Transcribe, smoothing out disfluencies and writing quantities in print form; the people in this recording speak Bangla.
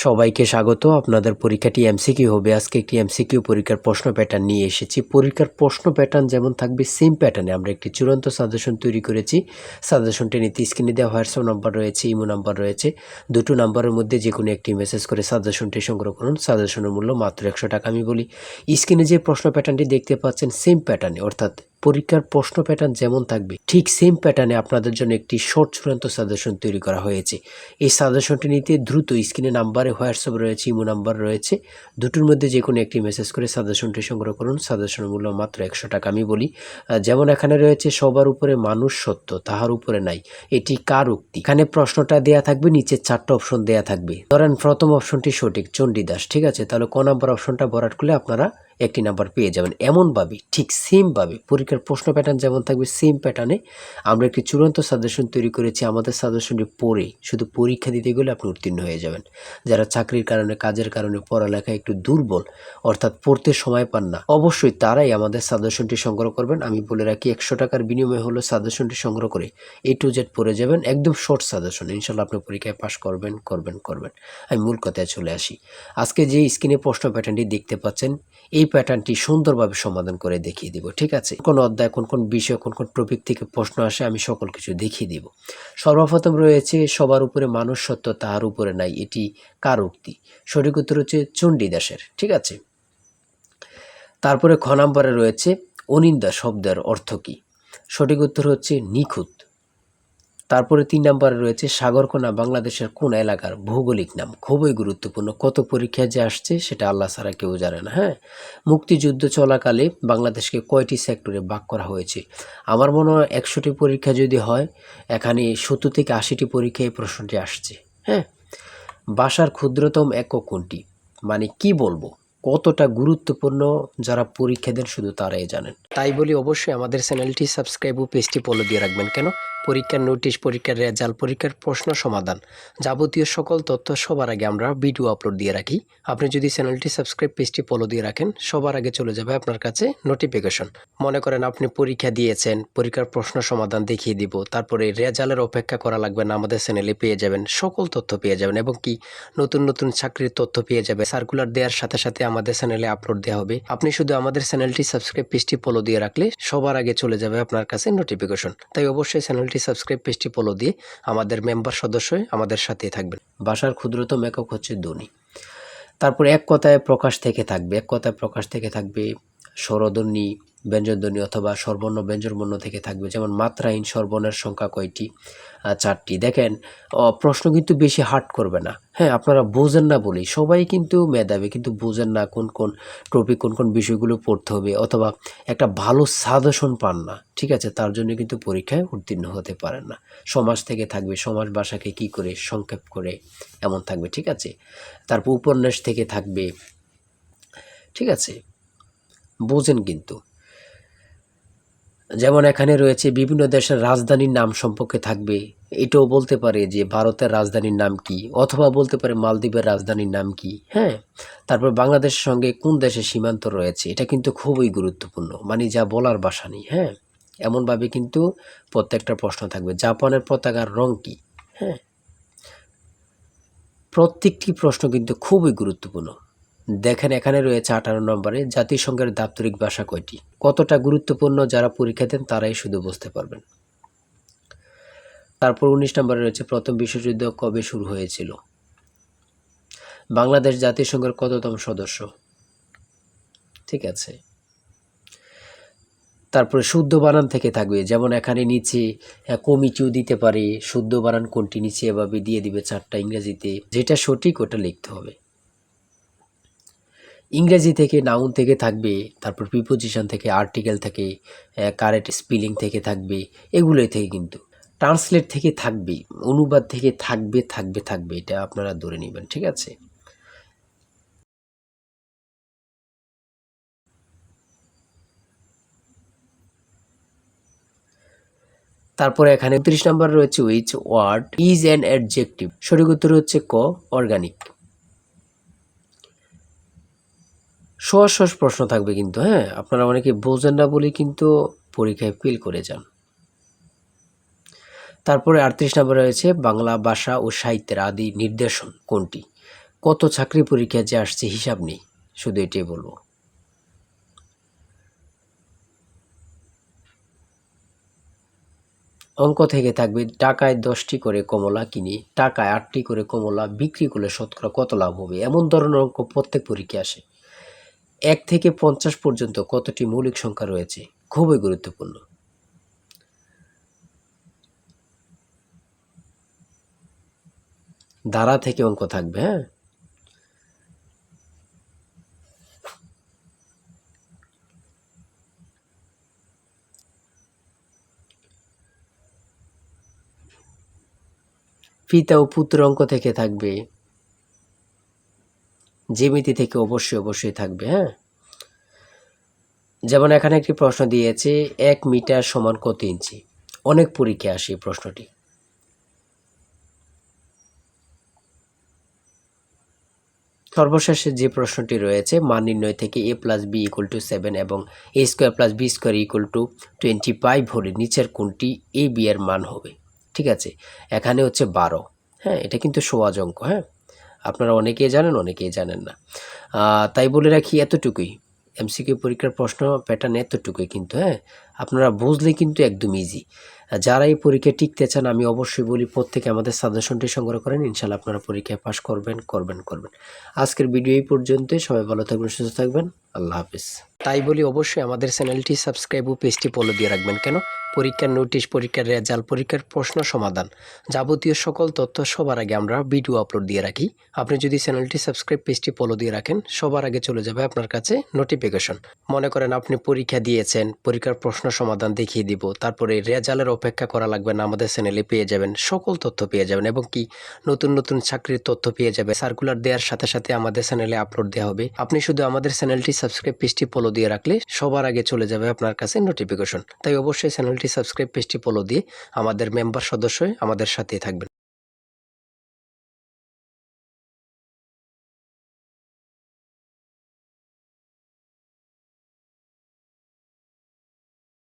সবাইকে স্বাগত। আপনাদের পরীক্ষাটি এমসিকিউ হবে। আজকে একটি এমসিকিউ পরীক্ষার প্রশ্ন প্যাটার্ন নিয়ে এসেছি। পরীক্ষার প্রশ্ন প্যাটার্ন যেমন থাকবে সেম প্যাটার্নে আমরা একটি চূড়ান্ত সাজেশন তৈরি করেছি। সাজেশনটি নিতে স্ক্রিনে দেওয়া হোয়াটসঅ্যাপ নাম্বার রয়েছে, ইমো নাম্বার রয়েছে। দুটো নাম্বারের মধ্যে যে কোনো একটি মেসেজ করে সাজেশনটি সংগ্রহ করুন। সাজেশনের মূল্য মাত্র 100 টাকা। আমি বলি স্ক্রিনে যে প্রশ্ন প্যাটার্নটি দেখতে পাচ্ছেন সেম প্যাটার্নে, অর্থাৎ পরীক্ষার প্রশ্ন প্যাটার্ন যেমন থাকবে ঠিক সেম প্যাটার্নে আপনাদের জন্য একটি শর্ট চূড়ান্ত সাজেশন তৈরি করা হয়েছে। এই সাজেশনটি নিতে দ্রুত স্ক্রিনে নাম্বারে হোয়াটসঅ্যাপ রয়েছে, ইমো নাম্বার রয়েছে, দুটোর মধ্যে যে কোনো একটি মেসেজ করে সাজেশনটি সংগ্রহ করুন। সাজেশনের মূল্য মাত্র 100 টাকা। আমি বলি যেমন এখানে রয়েছে সবার উপরে মানুষ সত্য, তাহার উপরে নাই, এটি কার উক্তি? এখানে প্রশ্নটা দেয়া থাকবে, নিচে 4টা অপশন দেয়া থাকবে। ধরেন প্রথম অপশনটি সঠিক, চণ্ডীদাস, ঠিক আছে, তাহলে ক নাম্বার অপশনটা ভরাট করলে আপনারা একটি নাম্বার পেয়ে যাবেন। এমনভাবে ঠিক সেমভাবে পরীক্ষার প্রশ্ন প্যাটার্ন যেমন থাকবে সেম প্যাটার্নে আমরা একটি চূড়ান্ত সাজেশন তৈরি করেছি। আমাদের সাজেশনটি পড়ে শুধু পরীক্ষা দিতে গেলে আপনি উত্তীর্ণ হয়ে যাবেন। যারা চাকরির কারণে, কাজের কারণে পড়ালেখায় একটু দুর্বল, অর্থাৎ পড়তে সময় পান না, অবশ্যই তারাই আমাদের সাজেশনটি সংগ্রহ করবেন। আমি বলে রাখি 100 টাকার বিনিময়ে হলো সাজেশনটি সংগ্রহ করে A to Z পড়ে যাবেন। একদম শর্ট সাজেশন, ইনশাল্লাহ আপনি পরীক্ষায় পাশ করবেন। আমি মূল কথায় চলে আসি। আজকে যে স্ক্রিনে প্রশ্ন প্যাটার্নটি দেখতে পাচ্ছেন এই প্যাটার্নটি সুন্দরভাবে সমাধান করে দেখিয়ে দিব, ঠিক আছে? কোন অধ্যায়, কোন বিষয়, কোন টপিক থেকে প্রশ্ন আসে আমি সকল কিছু দেখিয়ে দিব। সর্বপ্রথম রয়েছে সবার উপরে মানুষ সত্য, তাহার উপরে নাই, এটি কার উক্তি? সঠিক উত্তর হচ্ছে চণ্ডীদাসের, ঠিক আছে। তারপরে খ নম্বরে রয়েছে অনিন্দা শব্দের অর্থ কী? সঠিক উত্তর হচ্ছে নিখুঁত। তারপরে 3 নম্বরে রয়েছে সাগরকোনা বাংলাদেশের কোন এলাকার ভৌগোলিক নাম? খুবই গুরুত্বপূর্ণ, কত পরীক্ষায় যে আসছে সেটা আল্লাহ ছাড়া কেউ জানে না। হ্যাঁ, মুক্তিযুদ্ধ চলাকালে বাংলাদেশকে কয়টি সেক্টরে ভাগ করা হয়েছে? আমার মনে হয় 100টি পরীক্ষা যদি হয় এখানে 70 থেকে 80টি পরীক্ষায় এই প্রশ্নটি আসছে। হ্যাঁ, ভাষার ক্ষুদ্রতম একক কোনটি? মানে কি বলবো, কতটা গুরুত্বপূর্ণ যারা পরীক্ষা দেন শুধু তারাই জানেন। তাই বলি অবশ্যই আমাদের চ্যানেলটি সাবস্ক্রাইব ও পেজটি ফলো দিয়ে রাখবেন। কেন? পরীক্ষার নোটিশ, পরীক্ষার রেজাল্ট, পরীক্ষার প্রশ্ন সমাধান, যাবতীয় সকল তথ্য সবার আগে আমরা ভিডিও আপলোড দিয়ে রাখি। আপনি যদি চ্যানেলটি সাবস্ক্রাইব, পেজটি ফলো দিয়ে রাখেন, সবার আগে চলে যাবে আপনার কাছে নোটিফিকেশন। মনে করেন আপনি পরীক্ষা দিয়েছেন, পরীক্ষার প্রশ্ন সমাধান দেখিয়ে দিব, তারপরে রেজাল্টের অপেক্ষা করা লাগবে না, আমাদের চ্যানেলে পেয়ে যাবেন, সকল তথ্য পেয়ে যাবেন, এবং কি নতুন নতুন চাকরির তথ্য পেয়ে যাবে। সার্কুলার দেওয়ার সাথে সাথে আমাদের চ্যানেলে আপলোড দেওয়া হবে। আপনি শুধু আমাদের চ্যানেলটি সাবস্ক্রাইব, পেজটি ফলো দিয়ে রাখলে সবার আগে চলে যাবে আপনার কাছে নোটিফিকেশন। তাই অবশ্যই চ্যানেলটি সাবস্ক্রাইব, পেজটি ফলো দিয়ে আমাদের মেম্বার সদস্য হয়ে আমাদের সাথেই থাকবেন। ভাষার ক্ষুদ্রতম একক হচ্ছে ধ্বনি। তারপর এক কথায় প্রকাশ থেকে থাকবে, এক কথায় প্রকাশ থেকে থাকবে স্বরধ্বনি, ব্যঞ্জনধ্বনি অথবা স্বরবর্ণ ব্যঞ্জনবর্ণ থেকে থাকবে। যেমন মাত্রাহীন স্বরবর্ণের সংখ্যা কয়টি? 4টি। দেখেন প্রশ্ন কিন্তু বেশি হার্ড করবে না। হ্যাঁ, আপনারা বোঝেন না বলেই সবাই কিন্তু মেধাবী, কিন্তু বোঝেন না কোন টপিক, কোন বিষয়গুলো পড়তে হবে, অথবা একটা ভালো সাজেশন পান না, ঠিক আছে, তার জন্য কিন্তু পরীক্ষায় উত্তীর্ণ হতে পারেন না। সমাজ থেকে থাকবে, সমাজ ভাষাকে কি করে সংক্ষেপ করে এমন থাকবে, ঠিক আছে। তারপর উপন্যাস থেকে থাকবে, ঠিক আছে, বোঝেন কিন্তু। যেমন এখানে রয়েছে বিভিন্ন দেশের রাজধানীর নাম সম্পর্কে থাকবে, এটাও বলতে পারে যে ভারতের রাজধানীর নাম কি, অথবা বলতে পারে মালদ্বীপের রাজধানীর নাম কি। হ্যাঁ, তারপর বাংলাদেশের সঙ্গে কোন দেশের সীমান্ত রয়েছে, এটা কিন্তু খুবই গুরুত্বপূর্ণ, মানে যা বলার ভাষা নেই। হ্যাঁ, এমনভাবে কিন্তু প্রত্যেকটা প্রশ্ন থাকবে। জাপানের পতাকার রং কি? হ্যাঁ, প্রত্যেকটি প্রশ্ন কিন্তু খুবই গুরুত্বপূর্ণ। দেখেন এখানে রয়েছে 18 নম্বরে জাতিসংঘের দাপ্তরিক ভাষা কয়টি? কতটা গুরুত্বপূর্ণ যারা পরীক্ষা দেন তারাই শুধু বুঝতে পারবেন। তারপর 19 নম্বরে রয়েছে প্রথম বিশ্বযুদ্ধ কবে শুরু হয়েছিল? বাংলাদেশ জাতিসংঘের কততম সদস্য? ঠিক আছে। তারপরে শুদ্ধ বানান থেকে থাকবে, যেমন এখানে নিচে কমিটিও দিতে পারে, শুদ্ধ বানান কোনটি নিচে এভাবে দিয়ে দিবে 4টা ইংরেজিতে, যেটা সঠিক ওটা লিখতে হবে। ইংরেজি থেকে নাউন থেকে থাকবে, তারপর প্রিপোজিশন থেকে, আর্টিকেল থেকে, কারেক্ট স্পেলিং থেকে থাকবে, এগুলোই থেকে কিন্তু ট্রান্সলেট থেকে থাকবে, অনুবাদ থেকে থাকবে, এটা আপনারা ধরে নেবেন, ঠিক আছে। তারপরে এখানে 30 নম্বর রয়েছে which word is an adjective? সঠিক উত্তর হচ্ছে ক, অর্গানিক। সহজ সহজ প্রশ্ন থাকবে কিন্তু, হ্যাঁ, আপনারা অনেকে বোঝেন না বলে কিন্তু পরীক্ষায় ফেল করে যান। তারপরে 38 নম্বরে রয়েছে বাংলা ভাষা ও সাহিত্যের আদি নির্দেশন কোনটি? কত চাকরি পরীক্ষা যে আসছে হিসাব নেই, শুধু এটাই বলবো। অঙ্ক থেকে থাকবে টাকায় 10টি করে কমলা কিনি, টাকায় 8টি করে কমলা বিক্রি করলে শতকরা কত লাভ হবে, এমন ধরনের অঙ্ক প্রত্যেক পরীক্ষায় আসে। 1 থেকে 50 পর্যন্ত কতটি মৌলিক সংখ্যা রয়েছে, খুবই গুরুত্বপূর্ণ। ধারা থেকে অঙ্ক থাকবে, হ্যাঁ। পিতা ও পুত্র অঙ্ক থেকে থাকবে, জ্যামিতি থেকে অবশ্যই থাকবে, হ্যাঁ। যেমন এখানে একটি প্রশ্ন দিয়েছে 1 মিটার সমান কত ইঞ্চি, অনেক পরীক্ষায় আসে এই প্রশ্নটি। সর্বশেষে যে প্রশ্নটি রয়েছে মান নির্ণয় থেকে a + b = 7 এবং a² + b² = 25 হলে নিচের কোনটি a b এর মান হবে। ঠিক আছে, এখানে হচ্ছে 12, হ্যাঁ। এটা কিন্তু সহজ অঙ্ক, হ্যাঁ। আপনারা অনেকেই জানেন, অনেকেই জানেন না। তাই বলে রাখি এতটুকুই, এমসিকিউ পরীক্ষার প্রশ্ন প্যাটার্ন এতটুকুই কিন্তু, হ্যাঁ। আপনারা বুঝলে কিন্তু একদম ইজি। যারা এই পরীক্ষায় টিকতে চান আমি অবশ্যই বলি প্রত্যেকে আমাদের সাজেশনটি সংগ্রহ করেন, ইনশাল্লাহ আপনারা পরীক্ষায় পাশ করবেন। আজকের ভিডিও এই পর্যন্তই। সবাই ভালো থাকবেন, সুস্থ থাকবেন। আল্লাহ হাফিজ। তাই বলি অবশ্যই আমাদের চ্যানেলটি সাবস্ক্রাইব ও পেজটি ফলো দিয়ে রাখবেন। কেন? পরীক্ষার নোটিশ, পরীক্ষার রেজাল্ট, পরীক্ষার প্রশ্ন সমাধান, যাবতীয় সকল তথ্য সবার আগে আমরা ভিডিও আপলোড দিয়ে রাখি। আপনি যদি চ্যানেলটি সাবস্ক্রাইব, পেজটি ফলো দিয়ে রাখেন, সবার আগে চলে যাবে আপনার কাছে নোটিফিকেশন। মনে করেন আপনি পরীক্ষা দিয়েছেন, পরীক্ষার প্রশ্ন সমাধান দেখিয়ে দিব, তারপরে রেজাল্টের অপেক্ষা করা লাগবে না, আমাদের চ্যানেলে পেয়ে যাবেন, সকল তথ্য পেয়ে যাবেন এবং কি নতুন চাকরির তথ্য পেয়ে যাবে। সার্কুলার দেওয়ার সাথে সাথে আমাদের চ্যানেলে আপলোড দেওয়া হবে। আপনি শুধু আমাদের চ্যানেলটি সাবস্ক্রাইব, পেজটি ফলো দিয়ে রাখলে সবার আগে চলে যাবে আপনার কাছে নোটিফিকেশন। তাই অবশ্যই চ্যানেলটি সাবস্ক্রাইব, পেজটি ফলো দিয়ে আমাদের মেম্বার সদস্য হয়ে আমাদের সাথেই থাকবেন।